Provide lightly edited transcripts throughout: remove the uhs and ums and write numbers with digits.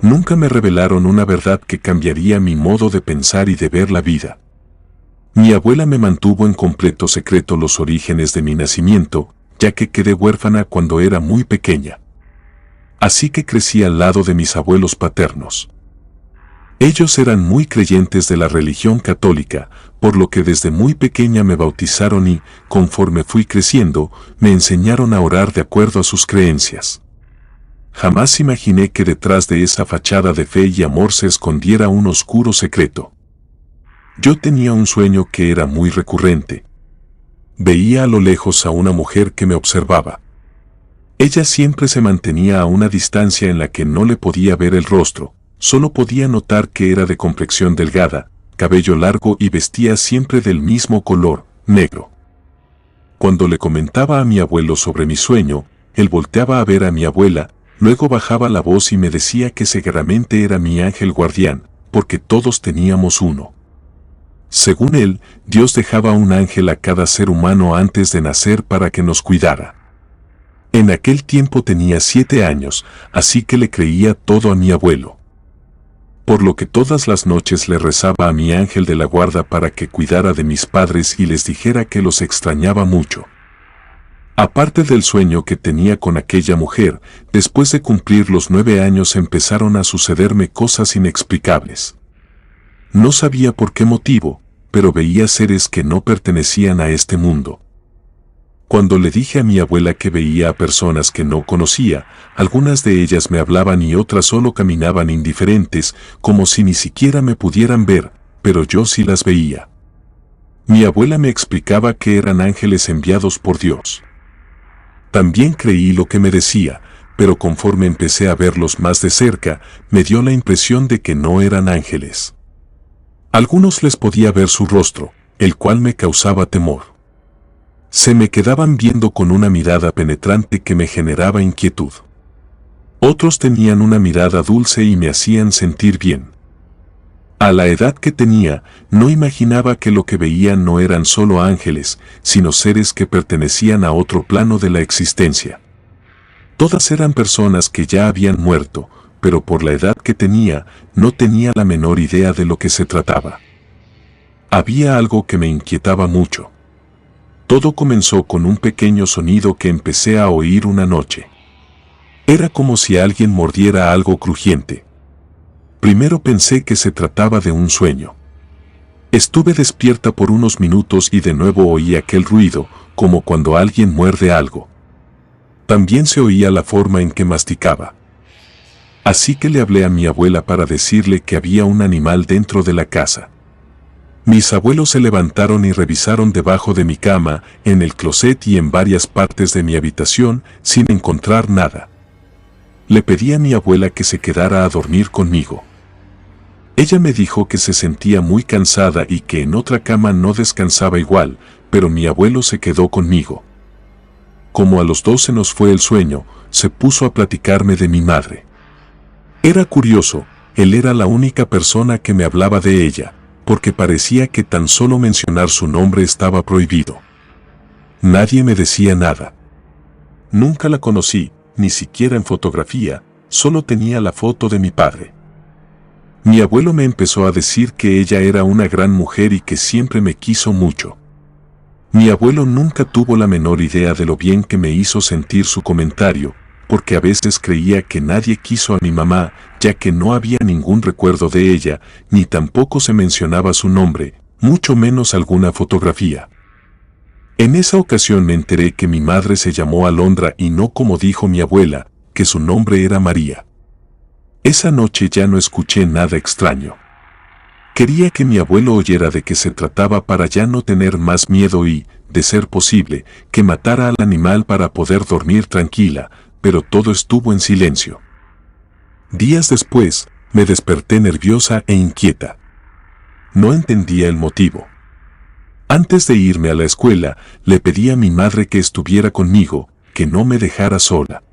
Nunca me revelaron una verdad que cambiaría mi modo de pensar y de ver la vida. Mi abuela me mantuvo en completo secreto los orígenes de mi nacimiento, ya que quedé huérfana cuando era muy pequeña. Así que crecí al lado de mis abuelos paternos. Ellos eran muy creyentes de la religión católica, por lo que desde muy pequeña me bautizaron y, conforme fui creciendo, me enseñaron a orar de acuerdo a sus creencias. Jamás imaginé que detrás de esa fachada de fe y amor se escondiera un oscuro secreto. Yo tenía un sueño que era muy recurrente. Veía a lo lejos a una mujer que me observaba. Ella siempre se mantenía a una distancia en la que no le podía ver el rostro, solo podía notar que era de complexión delgada, cabello largo y vestía siempre del mismo color, negro. Cuando le comentaba a mi abuelo sobre mi sueño, él volteaba a ver a mi abuela, luego bajaba la voz y me decía que seguramente era mi ángel guardián, porque todos teníamos uno. Según él, Dios dejaba un ángel a cada ser humano antes de nacer para que nos cuidara. En aquel tiempo tenía 7 años, así que le creía todo a mi abuelo. Por lo que todas las noches le rezaba a mi ángel de la guarda para que cuidara de mis padres y les dijera que los extrañaba mucho. Aparte del sueño que tenía con aquella mujer, después de cumplir los 9 años empezaron a sucederme cosas inexplicables. No sabía por qué motivo, pero veía seres que no pertenecían a este mundo. Cuando le dije a mi abuela que veía a personas que no conocía, algunas de ellas me hablaban y otras solo caminaban indiferentes, como si ni siquiera me pudieran ver, pero yo sí las veía. Mi abuela me explicaba que eran ángeles enviados por Dios. También creí lo que me decía, pero conforme empecé a verlos más de cerca, me dio la impresión de que no eran ángeles. Algunos les podía ver su rostro, el cual me causaba temor. Se me quedaban viendo con una mirada penetrante que me generaba inquietud. Otros tenían una mirada dulce y me hacían sentir bien. A la edad que tenía, no imaginaba que lo que veía no eran solo ángeles, sino seres que pertenecían a otro plano de la existencia. Todas eran personas que ya habían muerto, pero por la edad que tenía, no tenía la menor idea de lo que se trataba. Había algo que me inquietaba mucho. Todo comenzó con un pequeño sonido que empecé a oír una noche. Era como si alguien mordiera algo crujiente. Primero pensé que se trataba de un sueño. Estuve despierta por unos minutos y de nuevo oí aquel ruido, como cuando alguien muerde algo. También se oía la forma en que masticaba. Así que le hablé a mi abuela para decirle que había un animal dentro de la casa. Mis abuelos se levantaron y revisaron debajo de mi cama, en el closet y en varias partes de mi habitación, sin encontrar nada. Le pedí a mi abuela que se quedara a dormir conmigo. Ella me dijo que se sentía muy cansada y que en otra cama no descansaba igual, pero mi abuelo se quedó conmigo. Como a los 2 se nos fue el sueño, se puso a platicarme de mi madre. Era curioso, él era la única persona que me hablaba de ella, porque parecía que tan solo mencionar su nombre estaba prohibido. Nadie me decía nada. Nunca la conocí, ni siquiera en fotografía, solo tenía la foto de mi padre. Mi abuelo me empezó a decir que ella era una gran mujer y que siempre me quiso mucho. Mi abuelo nunca tuvo la menor idea de lo bien que me hizo sentir su comentario, porque a veces creía que nadie quiso a mi mamá, ya que no había ningún recuerdo de ella, ni tampoco se mencionaba su nombre, mucho menos alguna fotografía. En esa ocasión me enteré que mi madre se llamó Alondra y no como dijo mi abuela, que su nombre era María. Esa noche ya no escuché nada extraño. Quería que mi abuelo oyera de qué se trataba para ya no tener más miedo y, de ser posible, que matara al animal para poder dormir tranquila, pero todo estuvo en silencio. Días después, me desperté nerviosa e inquieta. No entendía el motivo. Antes de irme a la escuela, le pedí a mi madre que estuviera conmigo, que no me dejara sola.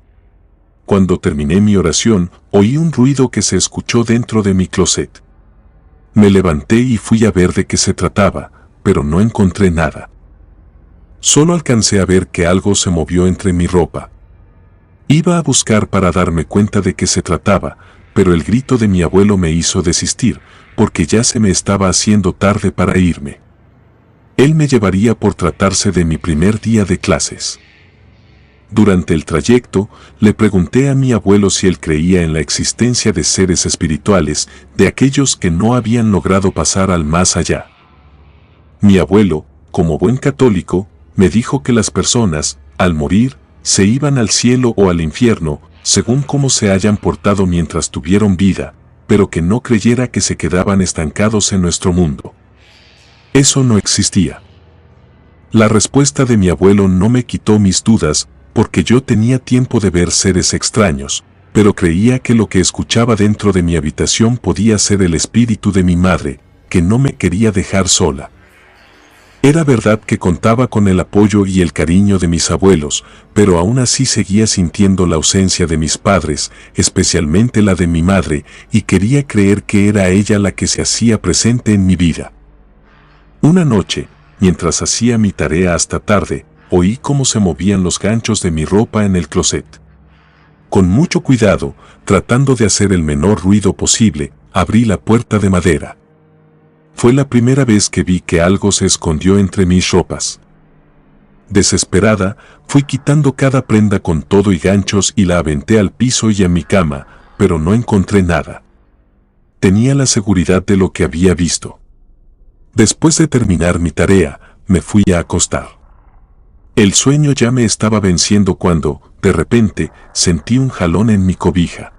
Cuando terminé mi oración, oí un ruido que se escuchó dentro de mi closet. Me levanté y fui a ver de qué se trataba, pero no encontré nada. Solo alcancé a ver que algo se movió entre mi ropa. Iba a buscar para darme cuenta de qué se trataba, pero el grito de mi abuelo me hizo desistir, porque ya se me estaba haciendo tarde para irme. Él me llevaría por tratarse de mi primer día de clases. Durante el trayecto, le pregunté a mi abuelo si él creía en la existencia de seres espirituales, de aquellos que no habían logrado pasar al más allá. Mi abuelo, como buen católico, me dijo que las personas, al morir, se iban al cielo o al infierno, según cómo se hayan portado mientras tuvieron vida, pero que no creyera que se quedaban estancados en nuestro mundo. Eso no existía. La respuesta de mi abuelo no me quitó mis dudas, porque yo tenía tiempo de ver seres extraños, pero creía que lo que escuchaba dentro de mi habitación podía ser el espíritu de mi madre, que no me quería dejar sola. Era verdad que contaba con el apoyo y el cariño de mis abuelos, pero aún así seguía sintiendo la ausencia de mis padres, especialmente la de mi madre, y quería creer que era ella la que se hacía presente en mi vida. Una noche, mientras hacía mi tarea hasta tarde, oí cómo se movían los ganchos de mi ropa en el closet. Con mucho cuidado, tratando de hacer el menor ruido posible, abrí la puerta de madera. Fue la primera vez que vi que algo se escondió entre mis ropas. Desesperada, fui quitando cada prenda con todo y ganchos y la aventé al piso y a mi cama, pero no encontré nada. Tenía la seguridad de lo que había visto. Después de terminar mi tarea, me fui a acostar. El sueño ya me estaba venciendo cuando, de repente, sentí un jalón en mi cobija.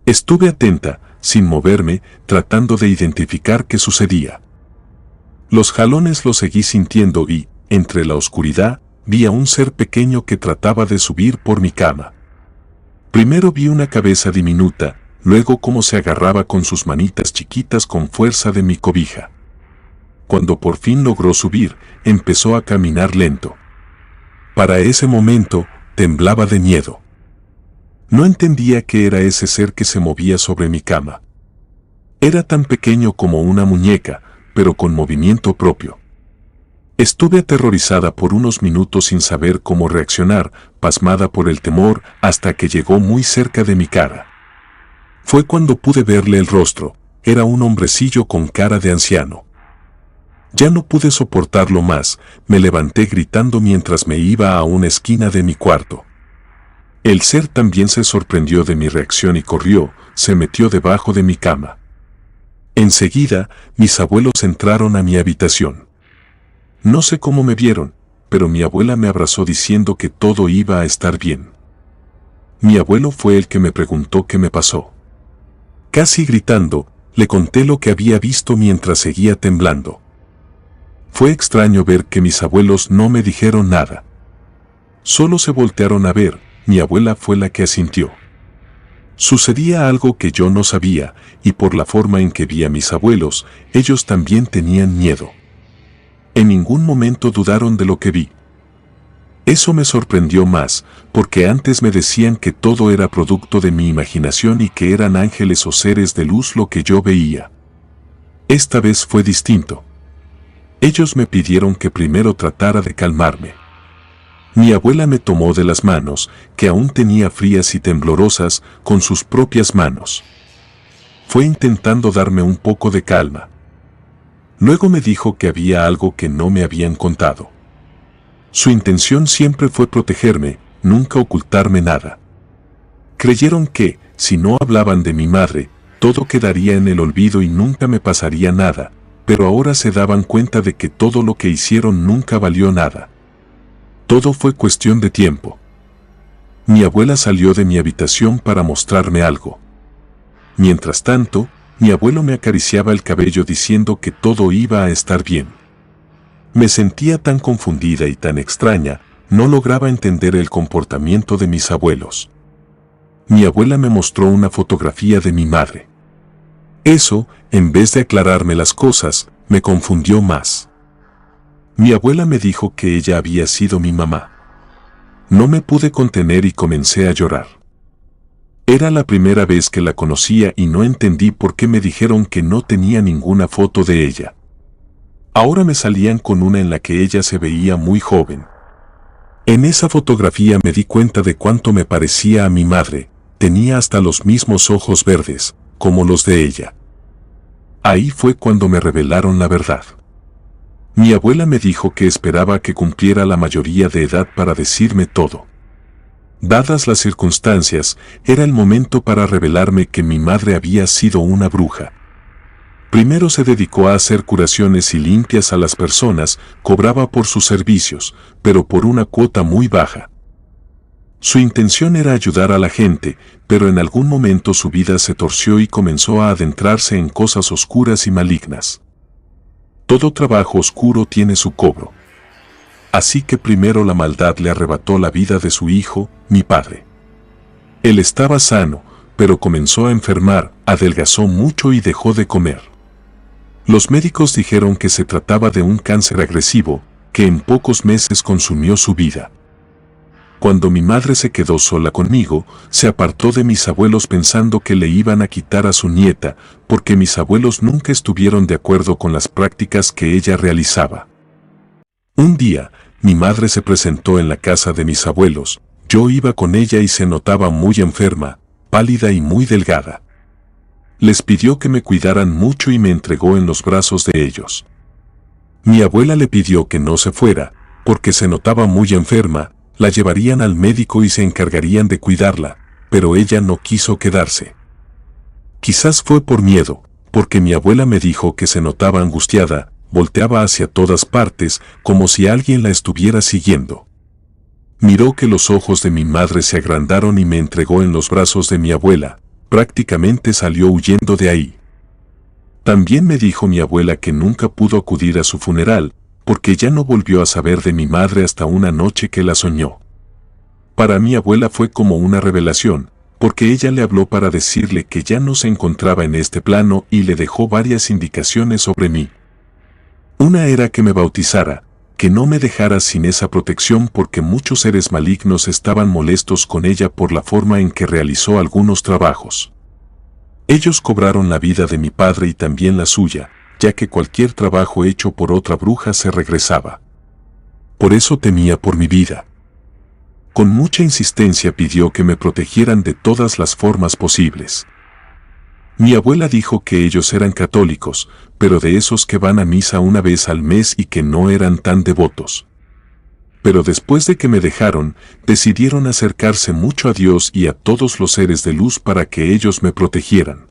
Estuve atenta, sin moverme, tratando de identificar qué sucedía. Los jalones los seguí sintiendo y, entre la oscuridad, vi a un ser pequeño que trataba de subir por mi cama. Primero vi una cabeza diminuta, luego cómo se agarraba con sus manitas chiquitas con fuerza de mi cobija. Cuando por fin logró subir, empezó a caminar lento. Para ese momento, temblaba de miedo. No entendía qué era ese ser que se movía sobre mi cama. Era tan pequeño como una muñeca, pero con movimiento propio. Estuve aterrorizada por unos minutos sin saber cómo reaccionar, pasmada por el temor, hasta que llegó muy cerca de mi cara. Fue cuando pude verle el rostro. Era un hombrecillo con cara de anciano. Ya no pude soportarlo más, me levanté gritando mientras me iba a una esquina de mi cuarto. El ser también se sorprendió de mi reacción y corrió, se metió debajo de mi cama. Enseguida, mis abuelos entraron a mi habitación. No sé cómo me vieron, pero mi abuela me abrazó diciendo que todo iba a estar bien. Mi abuelo fue el que me preguntó qué me pasó. Casi gritando, le conté lo que había visto mientras seguía temblando. Fue extraño ver que mis abuelos no me dijeron nada. Solo se voltearon a ver, mi abuela fue la que asintió. Sucedía algo que yo no sabía, y por la forma en que vi a mis abuelos, ellos también tenían miedo. En ningún momento dudaron de lo que vi. Eso me sorprendió más, porque antes me decían que todo era producto de mi imaginación y que eran ángeles o seres de luz lo que yo veía. Esta vez fue distinto. Ellos me pidieron que primero tratara de calmarme. Mi abuela me tomó de las manos, que aún tenía frías y temblorosas, con sus propias manos. Fue intentando darme un poco de calma. Luego me dijo que había algo que no me habían contado. Su intención siempre fue protegerme, nunca ocultarme nada. Creyeron que, si no hablaban de mi madre, todo quedaría en el olvido y nunca me pasaría nada, pero ahora se daban cuenta de que todo lo que hicieron nunca valió nada. Todo fue cuestión de tiempo. Mi abuela salió de mi habitación para mostrarme algo. Mientras tanto, mi abuelo me acariciaba el cabello diciendo que todo iba a estar bien. Me sentía tan confundida y tan extraña, no lograba entender el comportamiento de mis abuelos. Mi abuela me mostró una fotografía de mi madre. Eso, en vez de aclararme las cosas, me confundió más. Mi abuela me dijo que ella había sido mi mamá. No me pude contener y comencé a llorar. Era la primera vez que la conocía y no entendí por qué me dijeron que no tenía ninguna foto de ella. Ahora me salían con una en la que ella se veía muy joven. En esa fotografía me di cuenta de cuánto me parecía a mi madre, tenía hasta los mismos ojos verdes, como los de ella. Ahí fue cuando me revelaron la verdad. Mi abuela me dijo que esperaba que cumpliera la mayoría de edad para decirme todo. Dadas las circunstancias, era el momento para revelarme que mi madre había sido una bruja. Primero se dedicó a hacer curaciones y limpias a las personas, cobraba por sus servicios, pero por una cuota muy baja. Su intención era ayudar a la gente, pero en algún momento su vida se torció y comenzó a adentrarse en cosas oscuras y malignas. Todo trabajo oscuro tiene su cobro. Así que primero la maldad le arrebató la vida de su hijo, mi padre. Él estaba sano, pero comenzó a enfermar, adelgazó mucho y dejó de comer. Los médicos dijeron que se trataba de un cáncer agresivo, que en pocos meses consumió su vida. Cuando mi madre se quedó sola conmigo, se apartó de mis abuelos pensando que le iban a quitar a su nieta, porque mis abuelos nunca estuvieron de acuerdo con las prácticas que ella realizaba. Un día, mi madre se presentó en la casa de mis abuelos, yo iba con ella y se notaba muy enferma, pálida y muy delgada. Les pidió que me cuidaran mucho y me entregó en los brazos de ellos. Mi abuela le pidió que no se fuera, porque se notaba muy enferma, la llevarían al médico y se encargarían de cuidarla, pero ella no quiso quedarse. Quizás fue por miedo, porque mi abuela me dijo que se notaba angustiada, volteaba hacia todas partes, como si alguien la estuviera siguiendo. Miró que los ojos de mi madre se agrandaron y me entregó en los brazos de mi abuela, prácticamente salió huyendo de ahí. También me dijo mi abuela que nunca pudo acudir a su funeral, porque ya no volvió a saber de mi madre hasta una noche que la soñó. Para mi abuela fue como una revelación, porque ella le habló para decirle que ya no se encontraba en este plano y le dejó varias indicaciones sobre mí. Una era que me bautizara, que no me dejara sin esa protección porque muchos seres malignos estaban molestos con ella por la forma en que realizó algunos trabajos. Ellos cobraron la vida de mi padre y también la suya, ya que cualquier trabajo hecho por otra bruja se regresaba. Por eso temía por mi vida. Con mucha insistencia pidió que me protegieran de todas las formas posibles. Mi abuela dijo que ellos eran católicos, pero de esos que van a misa una vez al mes y que no eran tan devotos. Pero después de que me dejaron, decidieron acercarse mucho a Dios y a todos los seres de luz para que ellos me protegieran.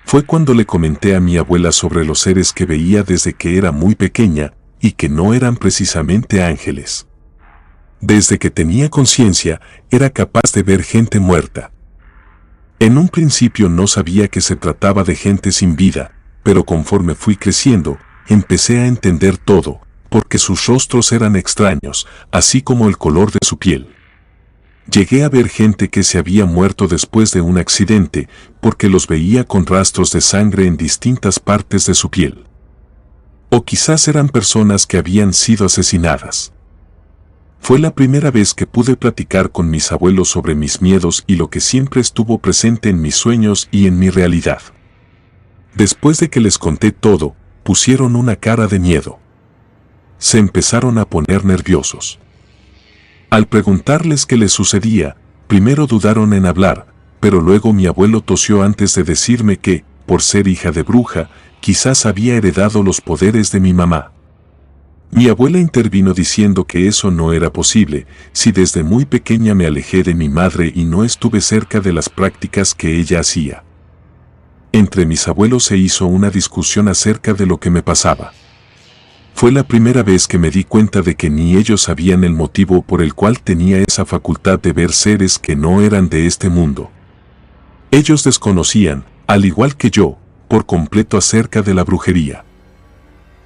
Fue cuando le comenté a mi abuela sobre los seres que veía desde que era muy pequeña, y que no eran precisamente ángeles. Desde que tenía conciencia, era capaz de ver gente muerta. En un principio no sabía que se trataba de gente sin vida, pero conforme fui creciendo, empecé a entender todo, porque sus rostros eran extraños, así como el color de su piel. Llegué a ver gente que se había muerto después de un accidente, porque los veía con rastros de sangre en distintas partes de su piel. O quizás eran personas que habían sido asesinadas. Fue la primera vez que pude platicar con mis abuelos sobre mis miedos y lo que siempre estuvo presente en mis sueños y en mi realidad. Después de que les conté todo, pusieron una cara de miedo. Se empezaron a poner nerviosos. Al preguntarles qué les sucedía, primero dudaron en hablar, pero luego mi abuelo tosió antes de decirme que, por ser hija de bruja, quizás había heredado los poderes de mi mamá. Mi abuela intervino diciendo que eso no era posible, si desde muy pequeña me alejé de mi madre y no estuve cerca de las prácticas que ella hacía. Entre mis abuelos se hizo una discusión acerca de lo que me pasaba. Fue la primera vez que me di cuenta de que ni ellos sabían el motivo por el cual tenía esa facultad de ver seres que no eran de este mundo. Ellos desconocían, al igual que yo, por completo acerca de la brujería.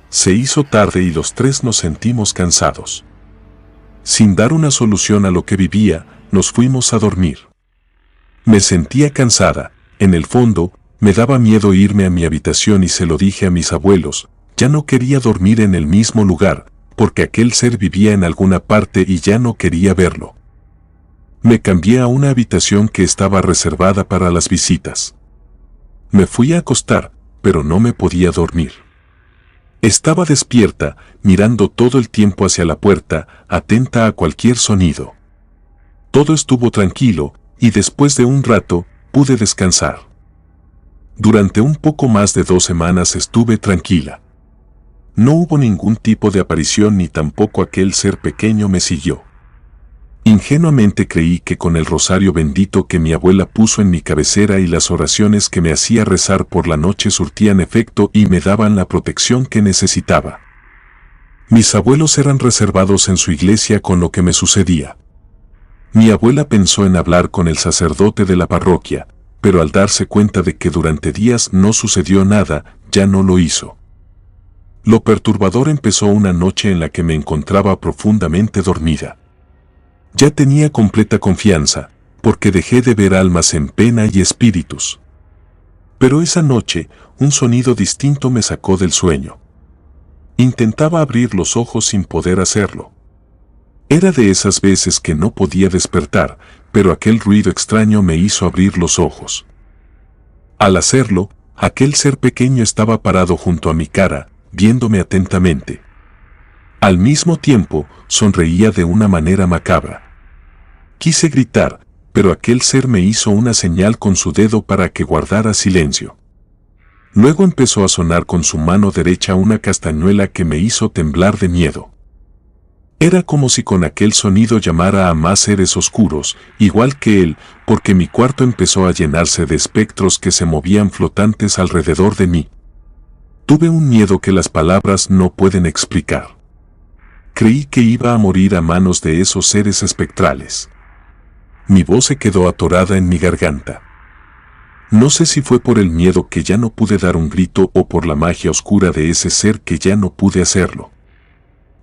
Se hizo tarde y los tres nos sentimos cansados. Sin dar una solución a lo que vivía, nos fuimos a dormir. Me sentía cansada, en el fondo, me daba miedo irme a mi habitación y se lo dije a mis abuelos. Ya no quería dormir en el mismo lugar, porque aquel ser vivía en alguna parte y ya no quería verlo. Me cambié a una habitación que estaba reservada para las visitas. Me fui a acostar, pero no me podía dormir. Estaba despierta, mirando todo el tiempo hacia la puerta, atenta a cualquier sonido. Todo estuvo tranquilo, y después de un rato, pude descansar. Durante un poco más de 2 semanas estuve tranquila. No hubo ningún tipo de aparición ni tampoco aquel ser pequeño me siguió. Ingenuamente creí que con el rosario bendito que mi abuela puso en mi cabecera y las oraciones que me hacía rezar por la noche surtían efecto y me daban la protección que necesitaba. Mis abuelos eran reservados en su iglesia con lo que me sucedía. Mi abuela pensó en hablar con el sacerdote de la parroquia, pero al darse cuenta de que durante días no sucedió nada, ya no lo hizo. Lo perturbador empezó una noche en la que me encontraba profundamente dormida. Ya tenía completa confianza, porque dejé de ver almas en pena y espíritus. Pero esa noche, un sonido distinto me sacó del sueño. Intentaba abrir los ojos sin poder hacerlo. Era de esas veces que no podía despertar, pero aquel ruido extraño me hizo abrir los ojos. Al hacerlo, aquel ser pequeño estaba parado junto a mi cara, viéndome atentamente. Al mismo tiempo, sonreía de una manera macabra. Quise gritar, pero aquel ser me hizo una señal con su dedo para que guardara silencio. Luego empezó a sonar con su mano derecha una castañuela que me hizo temblar de miedo. Era como si con aquel sonido llamara a más seres oscuros, igual que él, porque mi cuarto empezó a llenarse de espectros que se movían flotantes alrededor de mí. Tuve un miedo que las palabras no pueden explicar. Creí que iba a morir a manos de esos seres espectrales. Mi voz se quedó atorada en mi garganta. No sé si fue por el miedo que ya no pude dar un grito o por la magia oscura de ese ser que ya no pude hacerlo.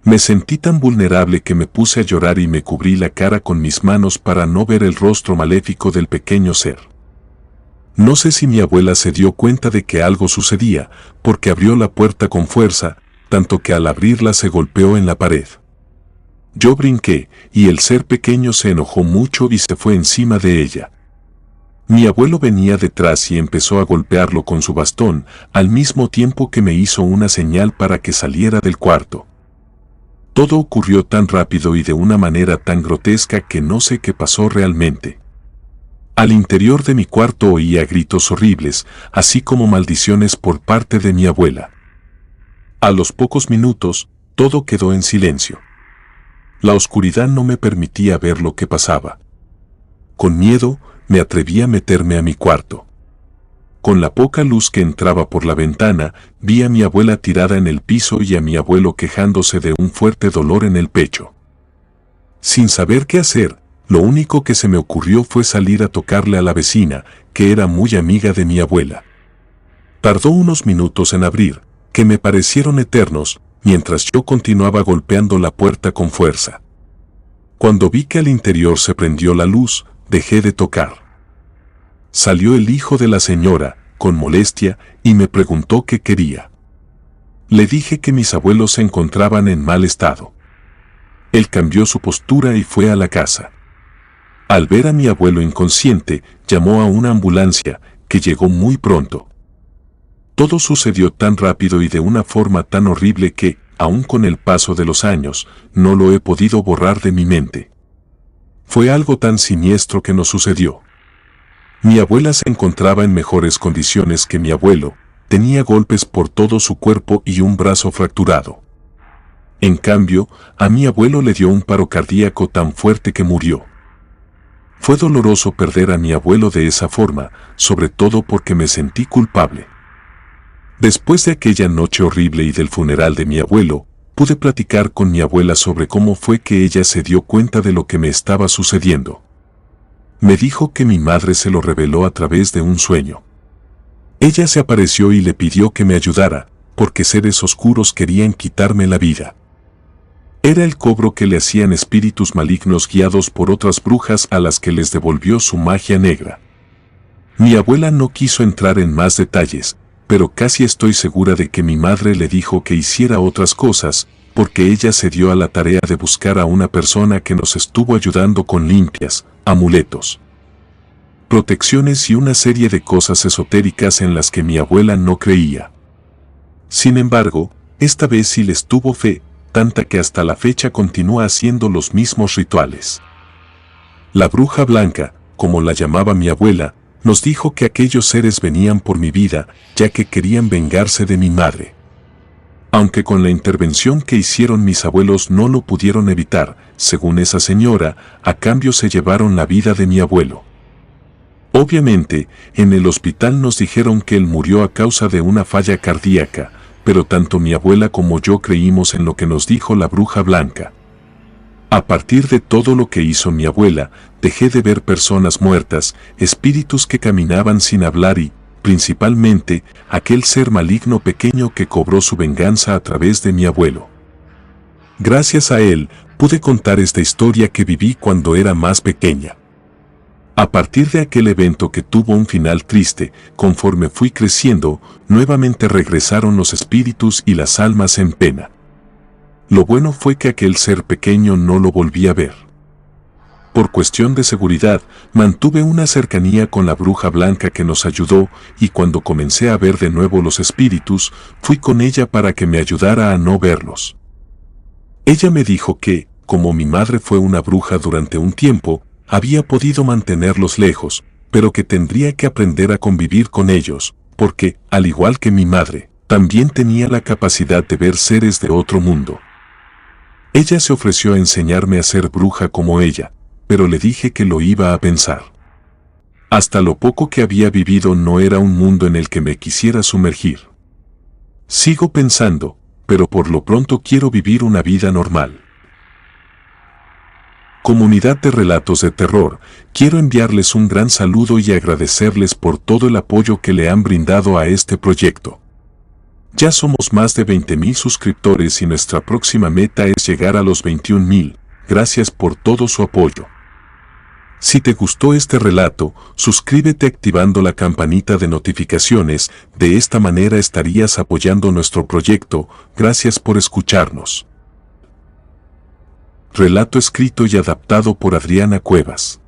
Me sentí tan vulnerable que me puse a llorar y me cubrí la cara con mis manos para no ver el rostro maléfico del pequeño ser. No sé si mi abuela se dio cuenta de que algo sucedía, porque abrió la puerta con fuerza, tanto que al abrirla se golpeó en la pared. Yo brinqué, y el ser pequeño se enojó mucho y se fue encima de ella. Mi abuelo venía detrás y empezó a golpearlo con su bastón, al mismo tiempo que me hizo una señal para que saliera del cuarto. Todo ocurrió tan rápido y de una manera tan grotesca que no sé qué pasó realmente. Al interior de mi cuarto oía gritos horribles, así como maldiciones por parte de mi abuela. A los pocos minutos, todo quedó en silencio. La oscuridad no me permitía ver lo que pasaba. Con miedo, me atreví a meterme a mi cuarto. Con la poca luz que entraba por la ventana, vi a mi abuela tirada en el piso y a mi abuelo quejándose de un fuerte dolor en el pecho. Sin saber qué hacer, lo único que se me ocurrió fue salir a tocarle a la vecina, que era muy amiga de mi abuela. Tardó unos minutos en abrir, que me parecieron eternos, mientras yo continuaba golpeando la puerta con fuerza. Cuando vi que al interior se prendió la luz, dejé de tocar. Salió el hijo de la señora, con molestia, y me preguntó qué quería. Le dije que mis abuelos se encontraban en mal estado. Él cambió su postura y fue a la casa. Al ver a mi abuelo inconsciente, llamó a una ambulancia, que llegó muy pronto. Todo sucedió tan rápido y de una forma tan horrible que, aun con el paso de los años, no lo he podido borrar de mi mente. Fue algo tan siniestro que nos sucedió. Mi abuela se encontraba en mejores condiciones que mi abuelo, tenía golpes por todo su cuerpo y un brazo fracturado. En cambio, a mi abuelo le dio un paro cardíaco tan fuerte que murió. Fue doloroso perder a mi abuelo de esa forma, sobre todo porque me sentí culpable. Después de aquella noche horrible y del funeral de mi abuelo, pude platicar con mi abuela sobre cómo fue que ella se dio cuenta de lo que me estaba sucediendo. Me dijo que mi madre se lo reveló a través de un sueño. Ella se apareció y le pidió que me ayudara, porque seres oscuros querían quitarme la vida. Era el cobro que le hacían espíritus malignos guiados por otras brujas a las que les devolvió su magia negra. Mi abuela no quiso entrar en más detalles, pero casi estoy segura de que mi madre le dijo que hiciera otras cosas, porque ella se dio a la tarea de buscar a una persona que nos estuvo ayudando con limpias, amuletos, protecciones y una serie de cosas esotéricas en las que mi abuela no creía. Sin embargo, esta vez sí les tuvo fe, tanta que hasta la fecha continúa haciendo los mismos rituales. La bruja blanca, como la llamaba mi abuela, nos dijo que aquellos seres venían por mi vida, ya que querían vengarse de mi madre. Aunque con la intervención que hicieron mis abuelos no lo pudieron evitar, según esa señora, a cambio se llevaron la vida de mi abuelo. Obviamente, en el hospital nos dijeron que él murió a causa de una falla cardíaca, pero tanto mi abuela como yo creímos en lo que nos dijo la bruja blanca. A partir de todo lo que hizo mi abuela, dejé de ver personas muertas, espíritus que caminaban sin hablar y, principalmente, aquel ser maligno pequeño que cobró su venganza a través de mi abuelo. Gracias a él, pude contar esta historia que viví cuando era más pequeña. A partir de aquel evento que tuvo un final triste, conforme fui creciendo, nuevamente regresaron los espíritus y las almas en pena. Lo bueno fue que aquel ser pequeño no lo volví a ver. Por cuestión de seguridad, mantuve una cercanía con la bruja blanca que nos ayudó, y cuando comencé a ver de nuevo los espíritus, fui con ella para que me ayudara a no verlos. Ella me dijo que, como mi madre fue una bruja durante un tiempo, había podido mantenerlos lejos, pero que tendría que aprender a convivir con ellos, porque, al igual que mi madre, también tenía la capacidad de ver seres de otro mundo. Ella se ofreció a enseñarme a ser bruja como ella, pero le dije que lo iba a pensar. Hasta lo poco que había vivido no era un mundo en el que me quisiera sumergir. Sigo pensando, pero por lo pronto quiero vivir una vida normal. Comunidad de relatos de terror, quiero enviarles un gran saludo y agradecerles por todo el apoyo que le han brindado a este proyecto. Ya somos más de 20,000 suscriptores y nuestra próxima meta es llegar a los 21,000. Gracias por todo su apoyo. Si te gustó este relato, suscríbete activando la campanita de notificaciones, de esta manera estarías apoyando nuestro proyecto. Gracias por escucharnos. Relato escrito y adaptado por Adriana Cuevas.